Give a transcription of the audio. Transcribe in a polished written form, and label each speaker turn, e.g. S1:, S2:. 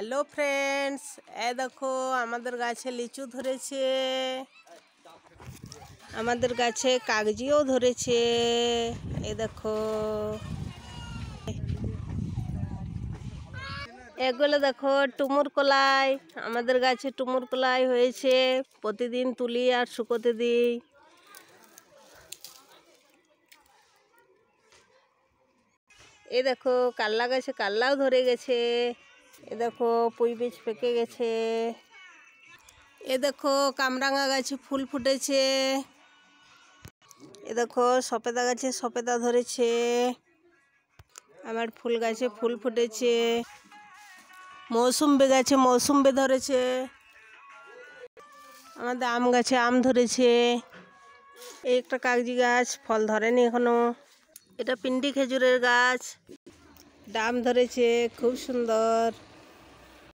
S1: Hello friends, এই দেখো আমাদের গাছে লিচু ধরেছে, আমাদের গাছে কাগজিও ধরেছে। এই দেখো এগুলো দেখো টুমুর কলাই, আমাদের গাছে টুমুর কলাই হয়েছে। প্রতিদিন তুলি আর শুকোতে দিই। এই দেখো কাল্লা গাছে কাল্লাও ধরে গেছে। এ দেখো পুঁই বীজ পেকে গেছে। এ দেখো কামরাঙা গাছে ফুল ফুটেছে। এ দেখো সপেদা গাছে সপেদা ধরেছে। আমার ফুল গাছে ফুল ফুটেছে। মৌসুম্বি গাছে মৌসুম্বি ধরেছে। আমাদের আম গাছে আম ধরেছে। এই একটা কাগজি গাছ, ফল ধরেনি এখনো। এটা পিন্ডি খেজুরের গাছ, ডাম ধরেছে খুব সুন্দর।